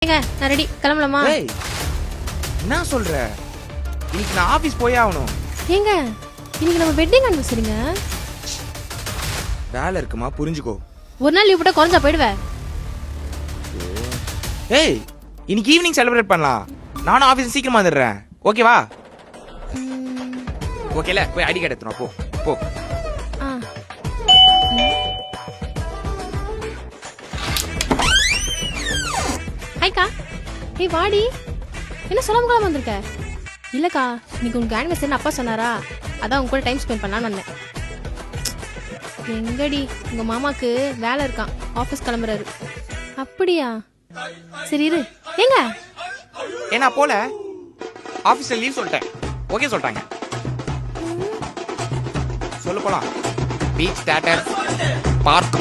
ஏங்க நான் ரெடி கிளம்பலாமா? ஏய் என்ன சொல்ற? இன்னைக்கு நான் ஆபீஸ் போயே ஆகணும். ஏங்க இன்னைக்கு நம்ம வெட்டிங் அனிவர்சரிங்க. வேலை இருக்குமா புரிஞ்சுக்கோ. ஒரு நாள் லீவ் போட்டா குறைஞ்சா போயிடுவேன். ஏய் இன்னைக்கு ஈவினிங் செலிப்ரேட் பண்ணலாம். நானும் ஆபீஸ் சீக்கிரமா வந்துடுறேன். ஓகேவா? ஓகேல போய் ஐடி கார்டு எடுத்துறோம். போ போ. ஆ ஹாய்க்கா. ஏய் வாடி. என்ன சொல்லாம கூட வந்திருக்க? இல்லக்கா இன்னைக்கு உங்க ஆனிவர்சரி அப்பா சொன்னாரா, அதான் உங்க கூட டைம் ஸ்பெண்ட் பண்ணலாம்னு வந்தேன். எங்கடி உங்க மாமாக்கு வேலை இருக்கான், ஆபீஸ் கிளம்புறாரு. அப்படியா? சரி இரு. ஏங்க ஏன்னா போல ஆபீஸ்ல லீவ் சொல்லிட்டேன். ஓகே சொல்லிட்டாங்க. சொல்லு போலாம். Beach theatre park